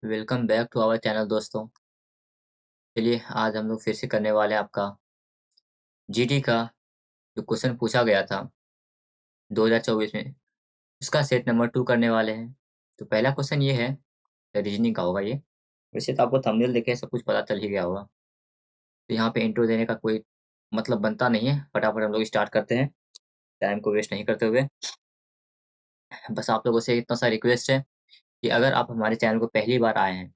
Welcome back to our channel दोस्तों। चलिए आज हम लोग फिर से करने वाले हैं आपका जीडी का जो क्वेश्चन पूछा गया था 2024 में, उसका सेट नंबर 2 करने वाले हैं। तो पहला क्वेश्चन ये है, रीजनिंग का होगा ये। वैसे तो आपको थंबनेल देखे सब कुछ पता चल ही गया होगा, तो यहाँ पे इंट्रो देने का कोई मतलब बनता नहीं है। फटाफट हम लोग स्टार्ट करते हैं, टाइम को वेस्ट नहीं करते हुए। बस आप लोगों से इतना सा रिक्वेस्ट है कि अगर आप हमारे चैनल को पहली बार आए हैं,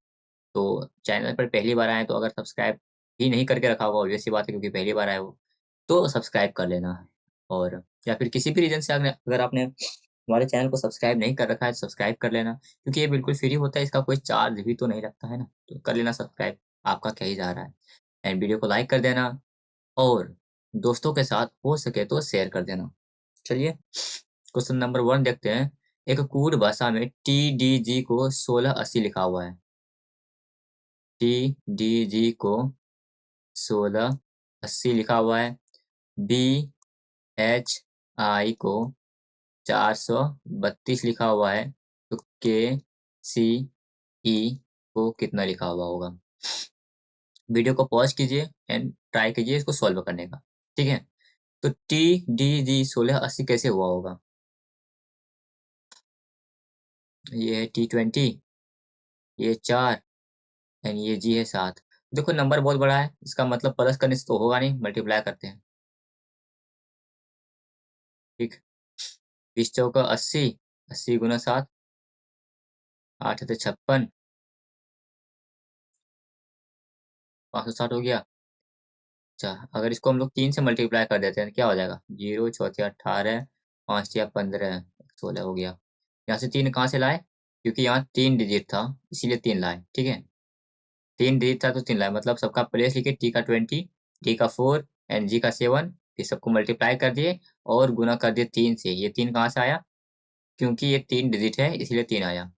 तो चैनल पर पहली बार आए हैं तो अगर सब्सक्राइब ही नहीं करके रखा होगा, ऑब्वियस सी बात है क्योंकि पहली बार आए हो, तो सब्सक्राइब कर लेना। और या फिर किसी भी रीज़न से अगर आपने हमारे चैनल को सब्सक्राइब नहीं कर रखा है, तो सब्सक्राइब कर लेना क्योंकि ये बिल्कुल फ्री होता है, इसका कोई चार्ज भी तो नहीं लगता है ना, तो कर लेना सब्सक्राइब, आपका क्या ही जा रहा है। एंड वीडियो को लाइक कर देना और दोस्तों के साथ हो सके तो शेयर कर देना। चलिए क्वेश्चन नंबर 1 देखते हैं। एक कूट भाषा में TDG को 1680 लिखा हुआ है। TDG को 1680 लिखा हुआ है। BHI को 432 लिखा हुआ है। तो KCE को कितना लिखा हुआ होगा? वीडियो को पॉज कीजिए एंड ट्राई कीजिए इसको सॉल्व करने का। ठीक है, तो TDG 1680 कैसे हुआ होगा? ये है T20, ये 4 एंड ये G है 7। देखो नंबर बहुत बड़ा है, इसका मतलब प्लस करने से तो होगा नहीं, मल्टीप्लाई करते हैं। ठीक, 20 चौका 80, 80 गुना 7, 8 से 56, 560 हो गया। अच्छा, अगर इसको हम लोग 3 से मल्टीप्लाई कर देते हैं तो क्या हो जाएगा? 0 चौथे 18, 5 या 15, 16 हो गया। यहाँ से 3 कहाँ से लाए? क्योंकि यहाँ 3 डिजिट था, इसीलिए 3 लाए। ठीक है, 3 डिजिट था तो 3 लाए, मतलब सबका प्लेस लिखे, T का 20, D का 4 एंड G का 7, फिर सबको मल्टीप्लाई कर दिए और गुना कर दिए 3 से। ये 3 कहाँ से आया? क्योंकि ये 3 डिजिट है इसीलिए 3 आया।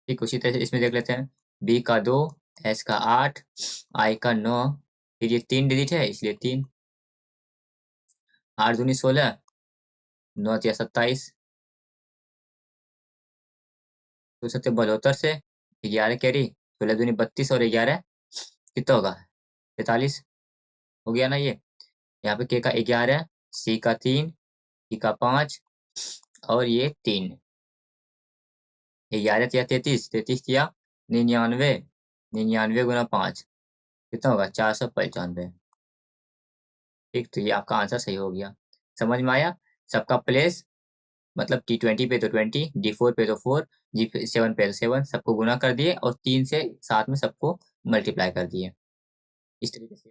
ठीक, उसी तरह से इसमें देख लेते हैं। B का 2, S का 8, I का 9, फिर ये 3 डिजिट है इसलिए 3। 8 दूनी 16, 9 या 27, तो 72 से 11 कैरी, 16 दूनी 32 और 11 कितना होगा? 43 हो गया ना ये। यहाँ पे K का 11, C का 3, E का 5 और ये 3। 11 या 33, 33 या 99, 99 गुना 5 कितना होगा? 495। ठीक, तो ये आपका आंसर सही हो गया। समझ में आया? सबका प्लेस मतलब T20 पे तो 20, D4 पे तो 4, G7 पे तो 7, सबको गुना कर दिए और 3 से साथ में सबको मल्टीप्लाई कर दिए। इस तरीके से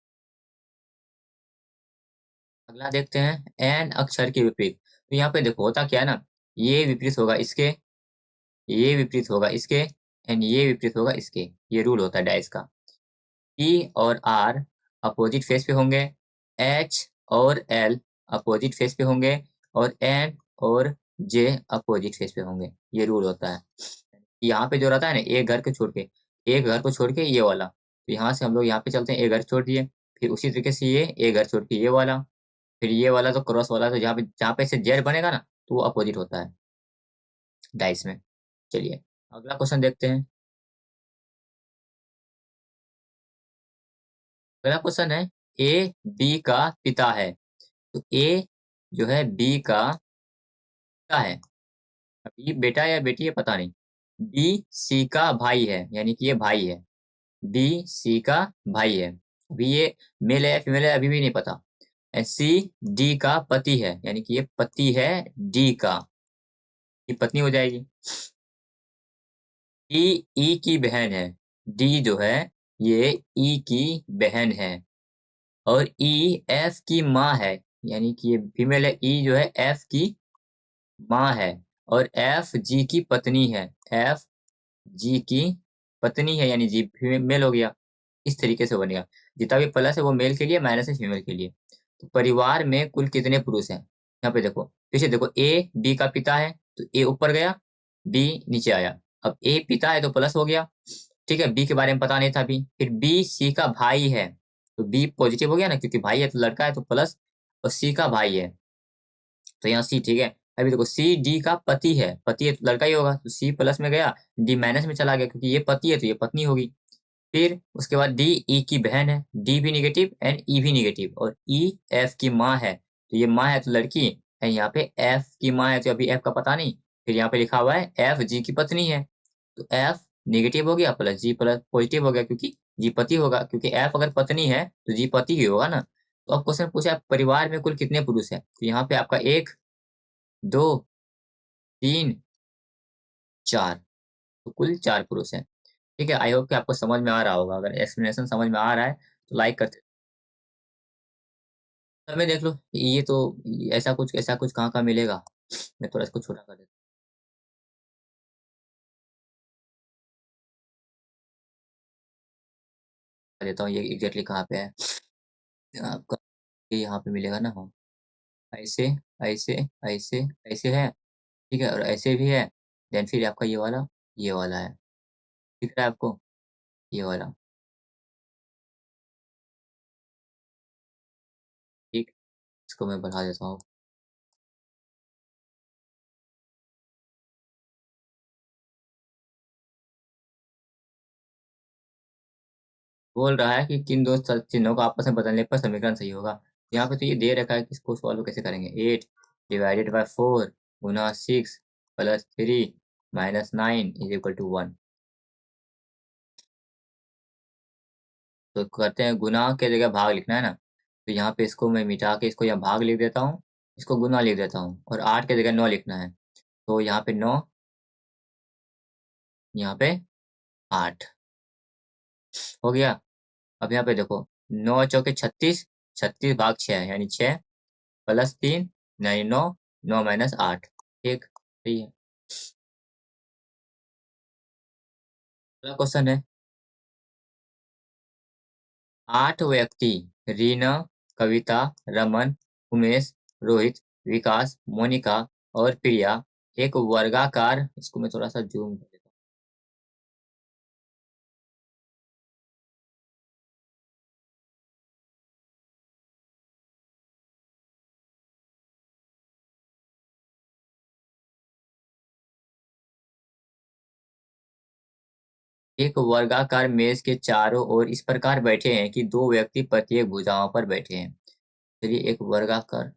अगला देखते हैं, एन अक्षर के विपरीत। तो यहाँ पे देखो होता क्या है ना, ये विपरीत होगा इसके, ये विपरीत होगा इसके एंड ये विपरीत होगा इसके। ये रूल होता है डाइस का। E और R अपोजिट फेस पे होंगे, H और L अपोजिट फेस पे होंगे और N और J अपोजिट फेस पे होंगे। ये रूल होता है। यहाँ पे जो रहता है ना, एक घर को छोड़ के, एक घर को छोड़ के ये वाला, तो यहाँ से हम लोग यहाँ पे चलते हैं, एक घर छोड़ दिए, फिर उसी तरीके से ये एक घर छोड़ के ये वाला, फिर ये वाला तो क्रॉस वाला, तो जहाँ पे से जेड बनेगा ना, तो वो अपोजिट होता है डाइस में। चलिए अगला क्वेश्चन देखते हैं। अगला क्वेश्चन है, ए बी का पिता है। तो ए जो है बी का पिता है, बी बेटा या बेटी है पता नहीं। बी सी का भाई है, यानी कि ये भाई है। बी सी का भाई है, अभी ये मेल है या फीमेल है अभी भी नहीं पता। सी डी का पति है, यानी कि ये पति है डी का, ये पत्नी हो जाएगी। ई ई की बहन है, डी जो है ये ई की बहन है। और ई एफ की माँ है, यानी कि ये फीमेल है, ई जो है एफ की माँ है। और एफ जी की पत्नी है, एफ जी की पत्नी है, यानी जी फीमेल हो गया। इस तरीके से बनेगा, जितना भी प्लस है वो मेल के लिए, माइनस है फीमेल के लिए। तो परिवार में कुल कितने पुरुष हैं? यहाँ पे देखो, फिर से देखो, ए बी का पिता है तो ए ऊपर गया, बी नीचे आया। अब ए पिता है तो प्लस हो गया, ठीक है, बी के बारे में पता नहीं था अभी। फिर बी सी का भाई है, तो बी पॉजिटिव हो गया ना, क्योंकि भाई है तो लड़का है तो प्लस, और सी का भाई है तो यहाँ सी, ठीक है। अभी देखो सी डी का पति है, पति है तो लड़का ही होगा, तो सी प्लस में गया, डी माइनस में चला गया, क्योंकि ये पति है तो ये पत्नी होगी। फिर उसके बाद डी ई की बहन है, डी भी निगेटिव एंड ई भी निगेटिव, और ई एफ की माँ है, तो ये माँ है तो लड़की, एंड यहाँ पे एफ की माँ है तो अभी एफ का पता नहीं। फिर यहाँ पे लिखा हुआ है एफ जी की पत्नी है, तो एफ नेगेटिव हो गया प्लस जी प्लस पॉजिटिव हो गया, क्योंकि जी पति होगा, क्योंकि एफ अगर पत्नी है तो जी पति ही होगा ना। तो अब क्वेश्चन पूछा है परिवार में कुल कितने पुरुष है, तो यहाँ पे आपका 1 2 3 4, तो कुल 4 पुरुष हैं। ठीक है, आई होप कि आपको समझ में आ रहा होगा। अगर एक्सप्लेनेशन समझ में आ रहा है तो लाइक करते समय देख लो। ये तो ऐसा कुछ कहाँ-कहाँ मिलेगा? मैं थोड़ा इसको छोटा कर देता हूँ, ये एग्ज़ैक्टली कहाँ पे है। आपका ये यहाँ पे मिलेगा ना, हाँ। ऐसे, ऐसे, ऐसे, ऐसे है, ठीक है? और ऐसे भी है, देन फिर आपका ये वाला है। दिख रहा है आपको? ये वाला, ठीक? इसको मैं बढ़ा देता हूँ। बोल रहा है कि किन 2 चिन्हों को आपस में बदलने पर समीकरण सही होगा। यहाँ पे तो ये दे रखा है कि इसको सॉल्व कैसे करेंगे। 8 डिवाइडेड बाय 4 गुना 6 plus 3 minus 9 is equal to 1। तो करते हैं, गुना के जगह भाग लिखना है ना, तो यहाँ पे इसको मैं मिटा के इसको यहाँ भाग लिख देता हूँ, इसको गुना लिख देता हूँ, और 8 के जगह 9 लिखना है। तो यहाँ पे 9, यहाँ पे 8 हो गया। अब यहाँ पे देखो, 9 चौके 36, 36 भाग 6 है, यानी 6 प्लस 3 यानी 9, 9 माइनस 8। ठीक, सही है। अगला क्वेश्चन है, 8 व्यक्ति रीना, कविता, रमन, उमेश, रोहित, विकास, मोनिका और प्रिया एक वर्गाकार, इसको मैं थोड़ा सा जूम कर देता हूँ। एक वर्गाकार मेज के चारों ओर इस प्रकार बैठे हैं कि दो व्यक्ति प्रत्येक भुजाओं पर बैठे हैं। चलिए, एक वर्गाकार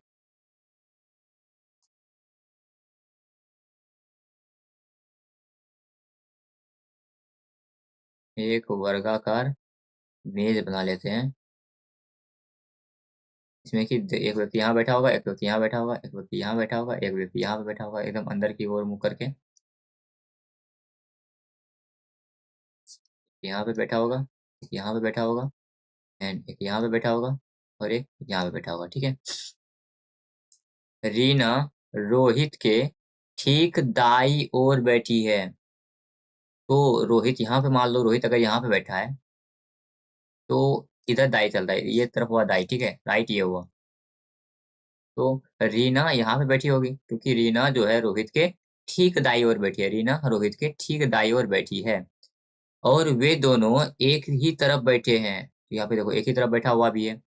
मेज बना लेते हैं, इसमें कि एक व्यक्ति यहाँ बैठा होगा, एक व्यक्ति यहाँ बैठा होगा, एक व्यक्ति यहाँ बैठा होगा, एक व्यक्ति यहाँ पे बैठा होगा, एकदम अंदर की ओर मुँह करके यहाँ पे बैठा होगा, एक यहाँ पे बैठा होगा, एंड एक यहाँ पे बैठा होगा, और एक यहाँ पे बैठा होगा। ठीक है, रीना रोहित के ठीक दाई ओर बैठी है, तो रोहित यहाँ पे, मान लो रोहित अगर यहाँ पे बैठा है तो इधर दाई चल रहा है, ये तरफ हुआ दाई, ठीक है, राइट ये हुआ। तो रीना यहाँ पे बैठी होगी, क्योंकि रीना जो है रोहित के ठीक दाई ओर बैठी है, रीना रोहित के ठीक दाई ओर बैठी है, और वे दोनों एक ही तरफ बैठे हैं, तो यहाँ पे देखो एक ही तरफ बैठा हुआ भी है।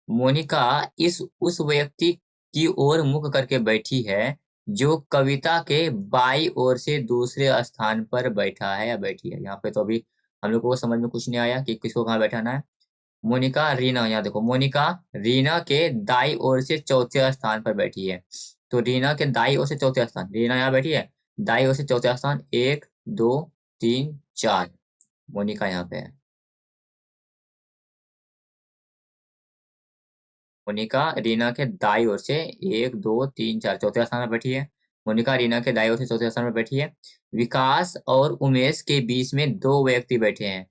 मोनिका इस उस व्यक्ति की ओर मुख करके बैठी है जो कविता के बाईं ओर से दूसरे स्थान पर बैठा है या बैठी है। यहाँ पे तो अभी हम लोगों को समझ में कुछ नहीं आया कि किसको कहाँ बैठाना है। मोनिका रीना, यहाँ देखो मोनिका रीना के दाईं ओर से चौथे स्थान पर बैठी है, तो रीना के दाईं ओर से चौथे स्थान, रीना यहाँ बैठी है, दाईं ओर से चौथे स्थान, 1 2 3 4, मोनिका यहाँ पे है। मोनिका रीना के दाईं ओर से 1 2 3 4 चौथे स्थान पर बैठी है। मोनिका रीना के दाईं ओर से चौथे स्थान पर बैठी है। विकास और उमेश के बीच में दो व्यक्ति बैठे हैं।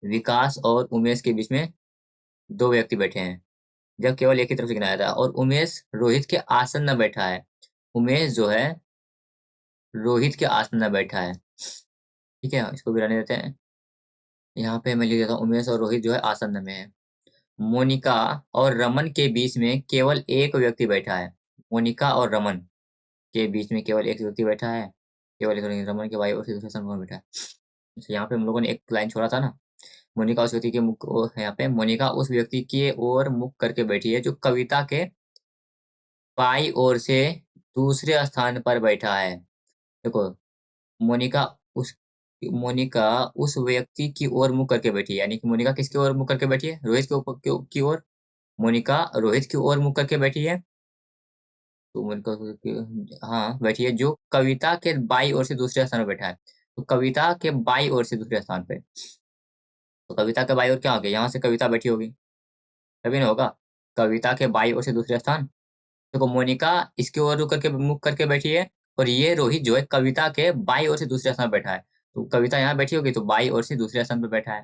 विकास और उमेश के बीच में दो व्यक्ति बैठे हैं, जब केवल एक ही तरफ से गिनाया था, और उमेश रोहित के आसन में बैठा है। उमेश जो है रोहित के आसन में बैठा है। ठीक है, इसको भी रहने देते हैं। यहाँ पे मैं लिख देता हूँ उमेश और रोहित जो है आसन में है। मोनिका और रमन के बीच में केवल एक व्यक्ति बैठा है। मोनिका और रमन के बीच में केवल एक व्यक्ति बैठा है, केवल एक व्यक्ति, रमन के भाई और दूसरे स्थान पर बैठा है। तो यहाँ पे हम लोगों ने एक लाइन छोड़ा था ना, मोनिका उस व्यक्ति के मुख यहाँ पे मोनिका उस व्यक्ति की ओर मुख करके बैठी है जो कविता के बाईं ओर से दूसरे स्थान पर बैठा है। देखो, मोनिका उस मोनिका उस व्यक्ति की ओर मुँह करके बैठी है, यानी कि मोनिका किसकी ओर मुँह करके बैठी है? रोहित के ऊपर की ओर। मोनिका रोहित की ओर मुँह करके बैठी है, तो मोनिका हाँ, बैठी है, जो कविता के बाईं ओर से दूसरे स्थान पर बैठा है। तो कविता के बाईं ओर से दूसरे स्थान पे, तो कविता के बाईं ओर क्या हो गया? यहाँ से कविता बैठी होगी, तभी ना होगा। कविता के बाईं ओर से दूसरे स्थान, देखो मोनिका इसकी ओर रुक करके मुँह करके बैठी है, और ये रोहित जो है कविता के बाईं ओर से दूसरे स्थान पर बैठा है। तो कविता यहाँ बैठी होगी, तो बाईं ओर से दूसरे स्थान पर बैठा है।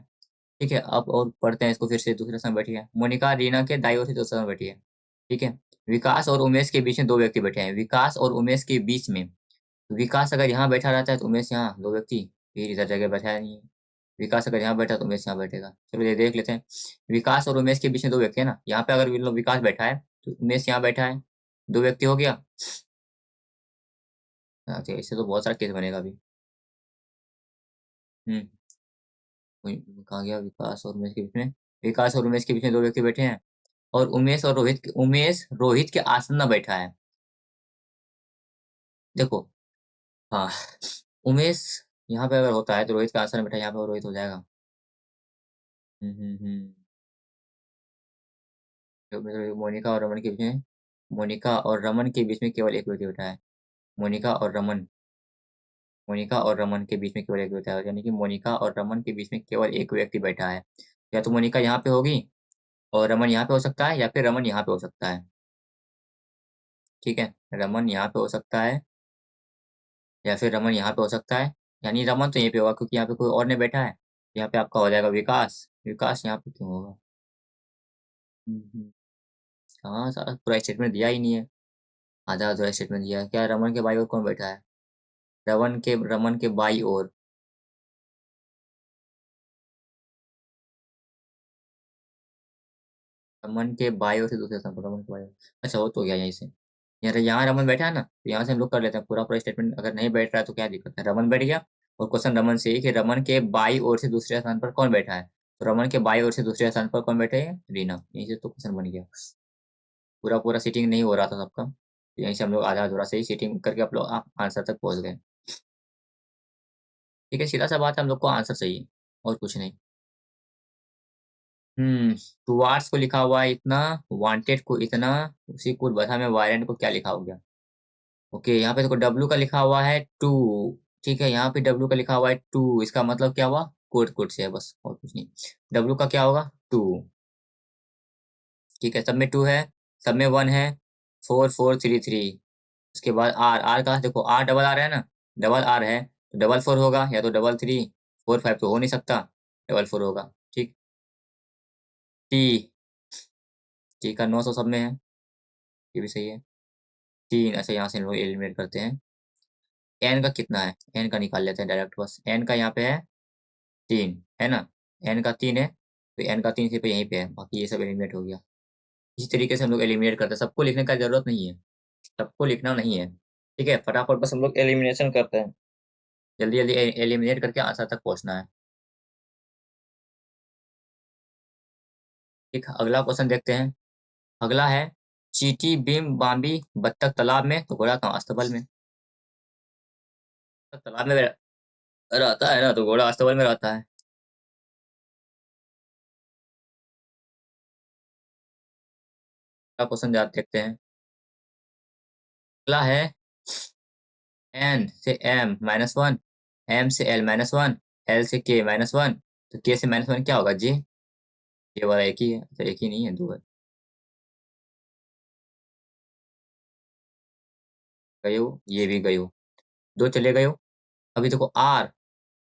ठीक है, अब और पढ़ते हैं इसको फिर से। दूसरे स्थान पर बैठी है मोनिका, रीना के दाईं ओर से दूसरे स्थान पर बैठी है। ठीक है, विकास और उमेश के बीच में दो व्यक्ति बैठे हैं। विकास और उमेश के बीच में, विकास अगर यहाँ बैठा रहता है तो उमेश यहाँ, दो व्यक्ति, फिर इधर जगह बैठा नहीं है। विकास अगर यहाँ बैठा तो उमेश यहाँ बैठेगा। चलो ये देख लेते हैं। विकास और उमेश के बीच में दो व्यक्ति है ना, यहाँ पे अगर मतलब विकास बैठा है तो उमेश यहाँ बैठा है, दो व्यक्ति हो गया। अच्छा, इससे तो बहुत सारा केस बनेगा अभी। हम्म, कहाँ गया? विकास और उमेश के बीच में, विकास और उमेश के बीच में दो व्यक्ति बैठे हैं, और उमेश रोहित के आसन में बैठा है। देखो, हाँ, उमेश यहाँ पे अगर होता है तो रोहित के आसन में बैठा है, यहाँ पे रोहित हो जाएगा। हम्म। तो मतलब मोनिका और रमन के बीच में, मोनिका और रमन के बीच में केवल एक व्यक्ति बैठा है। मोनिका और रमन, मोनिका और रमन के बीच में केवल एक बैठा है, यानी कि मोनिका और रमन के बीच में केवल एक व्यक्ति बैठा है। या तो मोनिका यहाँ पे होगी और रमन यहाँ पे हो सकता है, या फिर रमन यहाँ पे हो सकता है। ठीक है, रमन यहाँ पे हो सकता है, या फिर रमन यहाँ पे हो सकता है। यानी रमन तो यहीं पे होगा, क्योंकि यहाँ पे कोई और नहीं बैठा है। यहाँ पे आपका हो जाएगा विकास। विकास यहाँ पे क्यों होगा? हम्म। हाँ, सारा पूरा स्टेटमेंट दिया ही नहीं है, आधा अधूरा स्टेटमेंट दिया है। क्या रमन के बाई और कौन बैठा है? रमन के बाई ओर, रमन के बाई ओर से दूसरे स्थान पर, रमन के बाई ओर। अच्छा, वो तो गया यहीं से। यहाँ रमन बैठा है ना, तो यहाँ से हम लोग कर लेते हैं पूरा पूरा स्टेटमेंट। अगर नहीं बैठ रहा है तो क्या दिक्कत है? रमन बैठ गया, और क्वेश्चन रमन से ही कि रमन के बाई ओर से दूसरे स्थान पर कौन बैठा है? तो रमन के बाई ओर से दूसरे स्थान पर कौन बैठे है? रीना। यहीं से तो क्वेश्चन बन गया। पूरा पूरा सीटिंग नहीं हो रहा था सबका, तो यहीं से हम लोग आधा अधूरा से ही सीटिंग करके आप लोग आंसर तक पहुंच गए। ठीक है, सीधा सा बात है, हम लोग को आंसर चाहिए और कुछ नहीं। टुवार्ड्स को लिखा हुआ है इतना, वांटेड को इतना, उसी को बता में वायलेंट को क्या लिखा हो गया। ओके, यहाँ पे देखो डब्लू का लिखा हुआ है टू। ठीक है, यहाँ पे डब्लू का लिखा हुआ है टू, इसका मतलब क्या हुआ? कोट कोट से है बस, और कुछ नहीं। डब्लू का क्या होगा? टू। ठीक है, सब में टू है, सब में वन है। Four four three three. उसके बाद आर, आर का देखो, आर डबल आर है ना, डबल आर है तो डबल फोर होगा, या तो डबल थ्री। फोर फाइव तो हो नहीं सकता, डबल फोर होगा। ठीक। टी, टी का 900 सब में है, ये भी सही है। तीन, ऐसे यहाँ से हम लोग एलिमिनेट करते हैं। एन का कितना है? एन का निकाल लेते हैं डायरेक्ट, बस एन का यहाँ पे है तीन, है ना। एन का तीन है, तो एन का तीन सिर्फ यहीं पे है, बाकी ये सब एलिमिनेट हो गया। इसी तरीके से हम लोग एलिमिनेट करते हैं, सबको लिखने का जरूरत नहीं है, सबको लिखना नहीं है। ठीक है, फटाफट बस हम लोग एलिमिनेशन करते हैं, जल्दी जल्दी एलिमिनेट करके आंसर तक पहुंचना है। ठीक, अगला क्वेश्चन देखते हैं। अगला है, चींटी बिम बाम्बी बत्तख तालाब में तो घोड़ा कहाँ? अस्तबल में। बत्तख तालाब में रहता है ना, तो घोड़ा अस्तबल में रहता है। अगला क्वेश्चन देखते हैं। अगला है, एन से एम माइनस वन, एम से एल माइनस वन, एल से के माइनस वन, तो के से माइनस वन क्या होगा? जे। ये वाला एक ही है? अच्छा, एक ही नहीं है, दो है। गए हो, ये भी गए हो, दो चले गए हो। अभी देखो, R,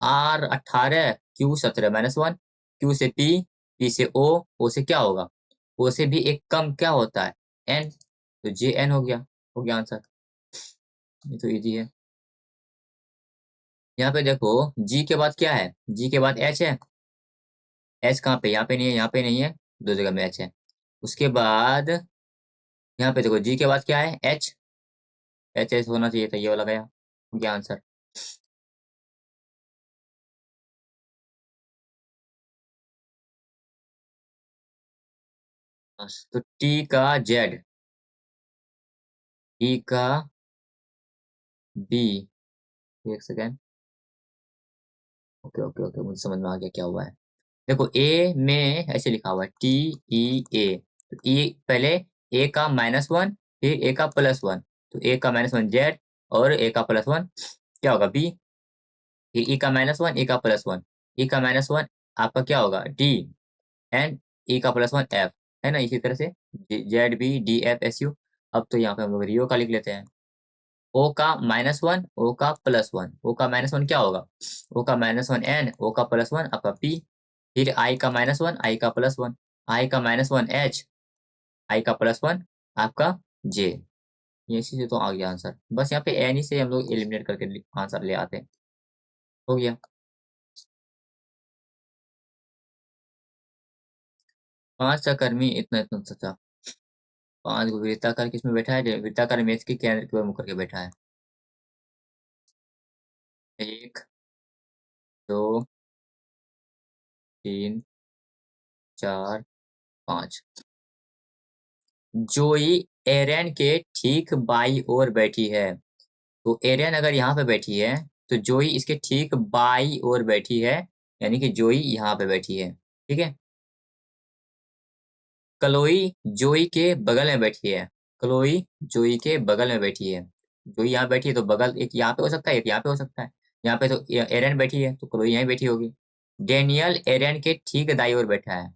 R 18, Q 17 minus one, Q से पी, पी से ओ से क्या होगा? ओ से भी एक कम क्या होता है? एन, तो जे एन हो गया। हो गया आंसर, ये तो इजी है। यहाँ पे देखो, जी के बाद क्या है? जी के बाद एच है। एच कहाँ पे? यहाँ पे नहीं है, यहाँ पे नहीं है, दो जगह में एच है। उसके बाद यहाँ पे देखो, जी के बाद क्या है? एच, एच एच होना चाहिए था, ये वाला गया। हो गया आंसर। तो टी का जेड, ई का बी, एक सेकेंड। ओके ओके ओके, मुझे समझ में आ गया क्या हुआ है। देखो ए में ऐसे लिखा हुआ है TEA, तो ई पहले ए का -1 फिर ए का +1, तो ए का -1 जेड और ए का +1 क्या होगा बी, फिर ई का -1 ई का +1, ई का -1 आपका क्या होगा डी, एंड ई का +1 एफ, है ना, इसी तरह से ZBDFSU। अब तो यहाँ पे हम लोग रियो का लिख लेते हैं। ओ का -1 ओ का +1, ओ का -1 क्या होगा, ओ का -1 एन, ओ का +1 आपका पी, फिर आई का -1 आई का +1, आई का -1 एच, आई का +1 आपका जे। ये इसी से तो आ गया आंसर, बस यहाँ पे एन ही से हम लोग एलिमिनेट करके आंसर ले आते हैं। हो गया। 5 का कर्मी इतना इतना सचा, 5 को वृत्ताकार किसमें बैठा है, वृत्ताकार मेज के केंद्र की ओर मुख करके बैठा है। 1 2 3 4 5। जोई एरन के ठीक बाई ओर बैठी है, तो एरन अगर यहाँ पे बैठी है तो जोई इसके ठीक बाई ओर बैठी है, यानी कि जोई यहाँ पे बैठी है, ठीक है। क्लोई जोई के बगल में बैठी है, क्लोई जोई के बगल में बैठी है, जोई यहाँ बैठी है तो बगल एक यहाँ पे हो सकता है एक यहाँ पे हो सकता है, यहाँ पे तो एरन बैठी है तो क्लोई यहीं बैठी होगी। डेनियल एरन के ठीक दाई ओर बैठा है,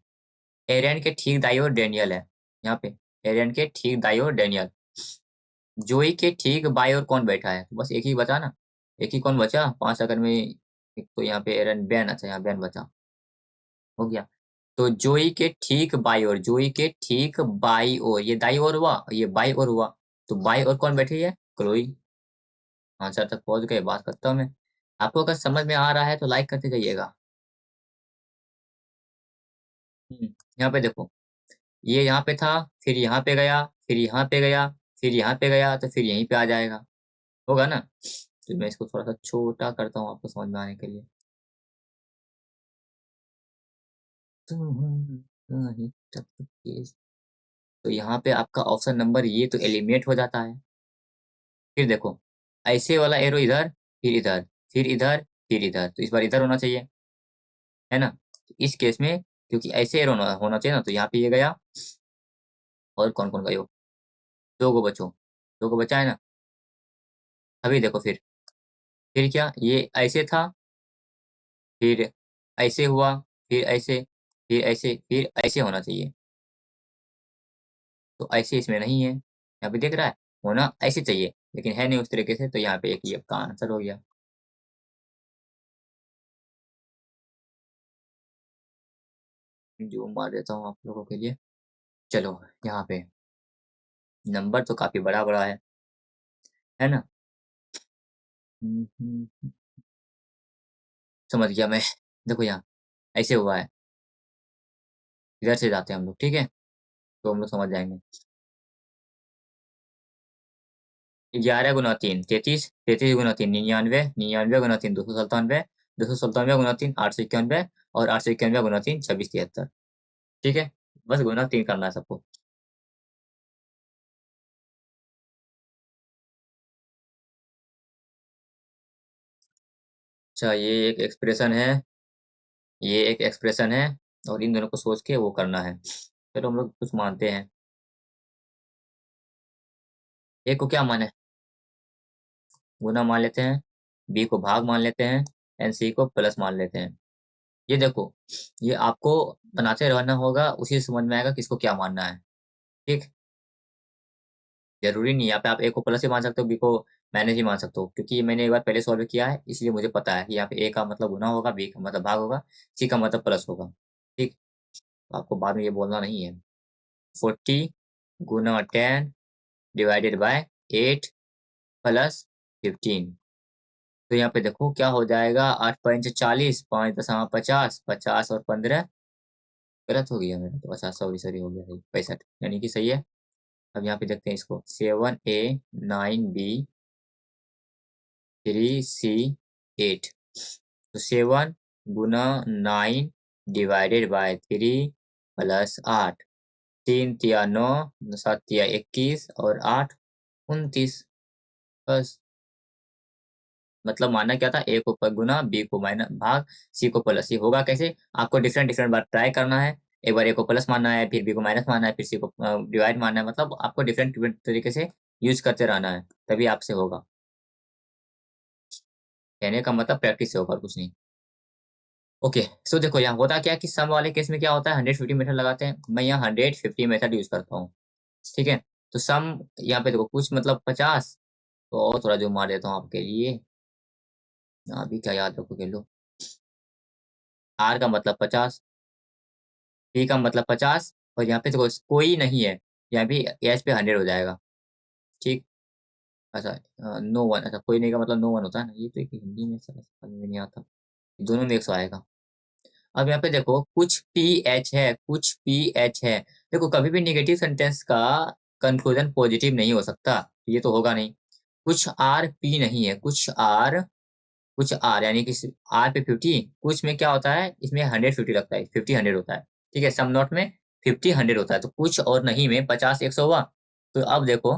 एरन के ठीक दाई ओर डेनियल है, यहाँ पे एरन के ठीक दाई ओर डेनियल। जोई के ठीक बाई ओर कौन बैठा है, तो बस एक ही बचा ना, एक ही कौन बचा 5 सेकंड में, एक तो यहाँ पे एरन बैन, अच्छा यहाँ बैन बचा, हो गया। तो जोई के ठीक बाई ओर, जोई के ठीक बाई ओर, ये दाई ओर हुआ और ये बाई ओर हुआ, तो बाई ओर कौन बैठी है, क्लोई। आंसर तक पहुंच गए, बात करता हूँ मैं। आपको अगर समझ में आ रहा है तो लाइक करते जाइएगा। यहाँ पे देखो, ये यहाँ पे था, फिर यहाँ पे गया, फिर यहाँ पे गया, फिर यहाँ पे गया, तो फिर यहीं पे आ जाएगा, होगा ना। तो मैं इसको थोड़ा सा छोटा करता हूँ आपको समझ में आने के लिए। तो यहाँ पे आपका ऑप्शन नंबर ये तो एलिमिनेट हो जाता है। फिर देखो, ऐसे वाला एरो इधर, फिर इधर, फिर इधर, फिर इधर, तो इस बार इधर होना चाहिए, है ना। तो इस केस में क्योंकि ऐसे एरो होना चाहिए ना, तो यहाँ पे ये गया, और कौन कौन गयो, दो गो बचो, दो गो बचा है ना। अभी देखो फिर क्या, ये ऐसे था, फिर ऐसे हुआ, फिर ऐसे, फिर ऐसे, फिर ऐसे होना चाहिए, तो ऐसे इसमें नहीं है, यहाँ पे दिख रहा है, होना ऐसे चाहिए लेकिन है नहीं उस तरीके से, तो यहाँ पे एक ये का आंसर हो गया। जो मार देता हूँ आप लोगों के लिए। चलो, यहाँ पे नंबर तो काफी बड़ा बड़ा है ना। समझ गया मैं। देखो यहाँ ऐसे हुआ है, इधर से जाते हैं हम लोग, ठीक है, तो हम लोग समझ जाएंगे। 11 × 3 33, 33 × 3 99, 99 × 3 297, 297 × 3 891, और 891 × 3 2673, ठीक है। बस गुना 3 करना है सबको। अच्छा, ये एक एक्सप्रेशन है, और इन दोनों को सोच के वो करना है। चलो हम लोग कुछ मानते हैं। ए को क्या माने, गुना मान लेते हैं, बी को भाग मान लेते हैं, एंड सी को प्लस मान लेते हैं। ये देखो, ये आपको बनाते रहना होगा, उसी से समझ में आएगा किसको क्या मानना है, ठीक। जरूरी नहीं है यहाँ पे आप ए को प्लस ही मान सकते हो, बी को माइनस ही मान सकते हो, क्योंकि ये मैंने एक बार पहले सॉल्व किया है, इसलिए मुझे पता है कि यहाँ पे ए का मतलब गुना होगा, बी का मतलब भाग होगा, सी का मतलब प्लस होगा, ठीक। तो आपको बाद में ये बोलना नहीं है। 40 × 10 ÷ 8 + 15, तो यहाँ पे देखो क्या हो जाएगा, 8×5 = 40, 5×10 = 50, 50 और 15, गलत हो गया मेरा तो, अच्छा सॉरी सॉरी हो गया, 65 यानी कि सही है। अब यहाँ पे देखते हैं इसको, 7A 9B 3C 8, तो 7 × 9 ÷ 3 + 8, 3 × 9 = 7 × 21 और 8 29 बस। मतलब मानना क्या था, ए को गुना, बी को माइनस भाग, सी को प्लस। ये होगा कैसे, आपको डिफरेंट डिफरेंट बार ट्राई करना है। एक बार ए को प्लस मानना है, फिर बी को माइनस मानना है, फिर सी को डिवाइड मानना है। मतलब आपको डिफरेंट डिफरेंट तरीके से यूज करते रहना है, तभी आपसे होगा। कहने का मतलब प्रैक्टिस से होगा, और कुछ नहीं। ओके, सो देखो यहाँ होता क्या है कि सम वाले केस में क्या होता है, 150 मेथड लगाते हैं। मैं यहाँ 150 मेथड यूज करता हूँ। ठीक है, तो सम यहाँ पे देखो कुछ मतलब 50। तो और थोड़ा जो मार देता हूँ आपके लिए, अभी क्या याद रखोगे लो। आर का मतलब 50, पी का मतलब 50, और यहाँ पे देखो कोई नहीं है, यहाँ भी एस पे 100 हो जाएगा। ठीक। अच्छा, नो वन, अच्छा कोई नहीं का मतलब नो वन होता है ना, ये तो एक हिंदी में समझ में नहीं आता। दोनों में 100 आएगा। अब यहाँ पे देखो कुछ पी एच है, कुछ पी एच है। देखो कभी भी निगेटिव सेंटेंस का कंक्लूजन पॉजिटिव नहीं हो सकता, ये तो होगा नहीं। कुछ आर पी नहीं है, कुछ आर यानी कि आर पे 50, कुछ में क्या होता है, इसमें 150 लगता है, 50 100 होता है। ठीक है, सम नॉट में 50 100 होता है, तो कुछ और नहीं में 50 100 हुआ। तो अब देखो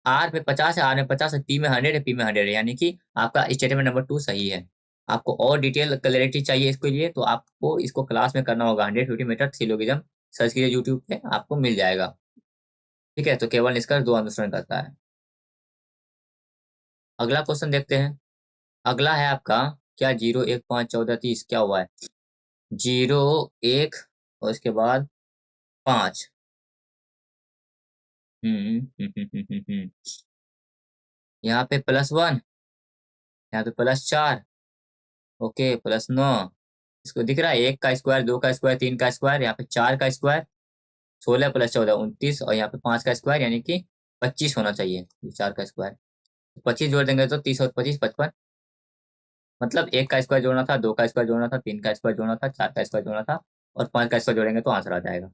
आर पे 50 है, आर में 50 है, पी में 100 है, पी में 100 है, यानी कि आपका स्टेटमेंट नंबर 2 सही है। आपको और डिटेल क्लैरिटी चाहिए इसके लिए, तो आपको इसको क्लास में करना होगा। 150 मीटर सिलोगिज्म सर्च कीजिए यूट्यूब पे, आपको मिल जाएगा। ठीक है, तो केवल निष्कर्ष दो अनुसरण करता है। अगला क्वेश्चन देखते हैं। अगला है आपका, क्या 0 1 5 14 30 क्या हुआ है, 0 1 और इसके बाद 5। यहाँ पे +1, यहाँ पे +4, ओके +9। इसको दिख रहा है, 1 का स्क्वायर, 2 का स्क्वायर, 3 का स्क्वायर, यहाँ पे 4 का स्क्वायर, 16 + 14 29, और यहाँ पे 5 का स्क्वायर यानी कि 25 होना चाहिए। 4 का स्क्वायर 25 जोड़ देंगे तो 30 और 25 55। मतलब 1 का स्क्वायर जोड़ना था, 2 का स्क्वायर जोड़ना था, 3 का स्क्वायर जोड़ना था, 4 का स्क्वायर जोड़ना था, और 5 का स्क्वायर जोड़ेंगे तो आंसर आ जाएगा।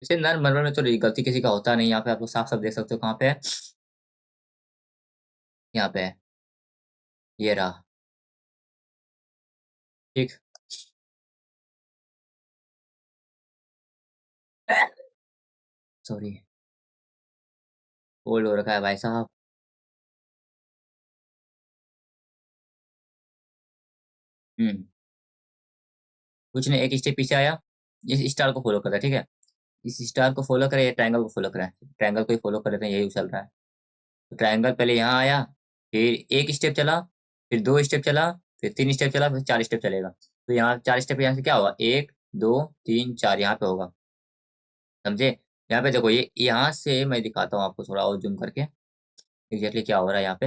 इसे नर मरमर में तो गलती किसी का होता नहीं, यहाँ पे आप लोग साफ साफ देख सकते हो, कहाँ पे है, यहाँ पे है, ये रहा। ठीक। सॉरी, ओल्ड हो रखा है भाई साहब। हम्म। कुछ नहीं, एक स्टेप पीछे आया, इस स्टार को फॉलो कर रहा है। ठीक है, इस स्टार को फॉलो करे, ट्रायंगल को फॉलो करे, ट्रायंगल को ही फॉलो कर लेते हैं, यही चल रहा है। तो ट्रायंगल पहले यहाँ आया, फिर एक स्टेप चला, फिर 2 स्टेप चला, फिर 3 स्टेप चला, फिर 4 स्टेप चलेगा। तो यहाँ 4 स्टेप, यहाँ से क्या होगा, 1 2 3 4 यहाँ पे होगा। समझे। यहाँ पे देखो, ये यहाँ से मैं दिखाता हूँ आपको थोड़ा और जूम करके, एग्जैक्टली क्या हो रहा है यहाँ पे।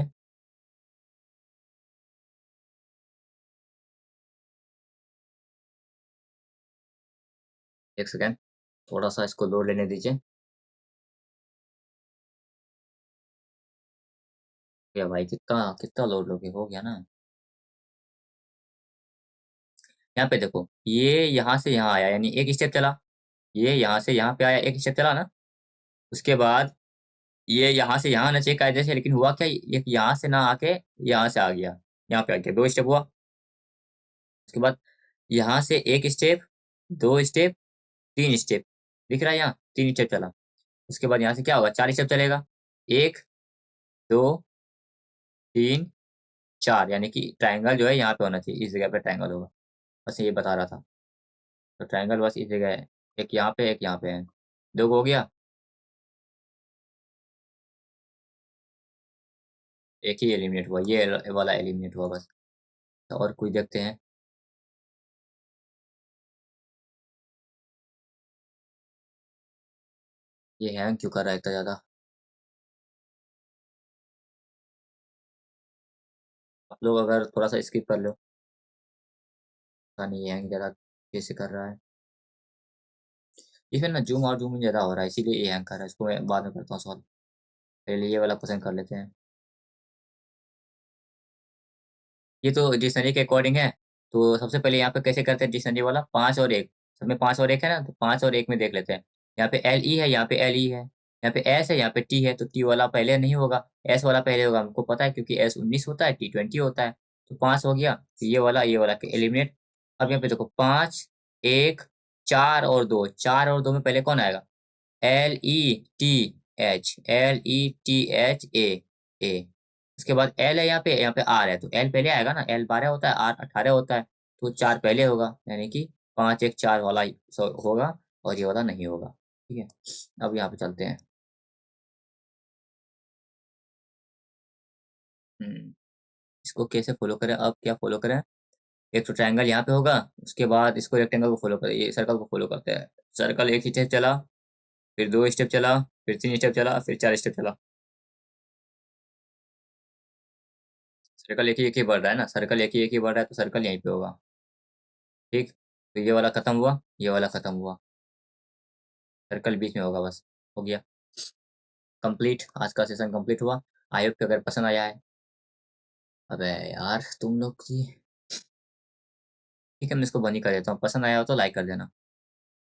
एक सेकेंड, थोड़ा सा इसको लोड लेने दीजिए। या भाई, कितना कितना लोड लोगे, हो गया ना। यहाँ पे देखो, ये यहाँ से यहाँ आया, यानी एक स्टेप चला। ये यहाँ से यहाँ पे आया, एक स्टेप चला ना। उसके बाद ये यहाँ से यहाँ आना चाहिए कायदे से, लेकिन हुआ क्या, ये यहाँ से ना आके यहाँ से आ गया, यहाँ पे आ गया, 2 स्टेप हुआ। उसके बाद यहाँ से एक स्टेप, 2 स्टेप, 3 स्टेप, दिख रहा है यहाँ 3 स्टेप चला। उसके बाद यहाँ से क्या होगा, 4 स्टेप चलेगा, 1 2 3 4, यानी कि ट्रायंगल जो है यहाँ पे होना चाहिए, इस जगह पे ट्रायंगल होगा। बस ये बता रहा था। तो ट्रायंगल बस इस जगह है, एक यहाँ पे, एक यहाँ पे है। 2 हो गया, एक ही एलिमिनेट हुआ, ये वाला एलिमिनेट हुआ बस। तो और कोई देखते हैं। ये हैंग क्यों कर रहा है इतना ज्यादा। आप लोग अगर थोड़ा सा स्किप कर लो, पता नहीं हैंग ज्यादा कैसे कर रहा है। इसमें ना जूम और जूम इन ज्यादा हो रहा है, इसीलिए ये हैंग कर रहा है। इसको मैं बाद में करता हूँ सॉल्व। पहले ये वाला क्वेश्चन कर लेते हैं। ये तो डिक्शनरी के अकॉर्डिंग है। तो सबसे पहले यहाँ पे कैसे करते हैं, डिक्शनरी वाला 5 और 1, सब में 5 और 1 है ना, तो 5 और 1 में देख लेते हैं। यहाँ पे एल ई है, यहाँ पे एल ई है, यहाँ पे एस है, यहाँ पे टी है, तो टी वाला पहले नहीं होगा, एस वाला पहले होगा, हमको पता है, क्योंकि एस 19 होता है, टी 20 होता है। तो 5 हो गया, तो ये वाला के एलिमिनेट। अब यहाँ पे देखो 5 1 4 और 2, 4 और 2 में पहले कौन आएगा? LETH, LETHA, ए। उसके बाद एल है यहाँ पे आर है, तो एल पहले आएगा ना, एल 12 होता है, आर 18 होता है, तो 4 पहले होगा, यानी कि 5 1 4 वाला होगा और ये वाला नहीं होगा। ठीक है, अब यहाँ पे चलते हैं। इसको कैसे फॉलो करें? अब क्या फॉलो करें? एक तो ट्रायंगल यहाँ पे होगा, उसके बाद इसको रेक्टेंगल को फॉलो करें, ये सर्कल को फॉलो करते हैं। सर्कल एक ही स्टेप चला, फिर 2 स्टेप चला, फिर 3 स्टेप चला, फिर 4 स्टेप चला। सर्कल एक ही बढ़ रहा है ना, सर्कल एक ही बढ़ रहा है, तो सर्कल यहीं पे होगा। ठीक, तो ये वाला खत्म हुआ, ये वाला खत्म हुआ, सर्कल बीच में होगा बस। हो गया कंप्लीट, आज का सेशन कंप्लीट हुआ। आई होप कि अगर पसंद आया है, अबे यार तुम लोग की, ठीक है मैं इसको बंद ही कर देता हूँ। पसंद आया हो तो लाइक कर देना।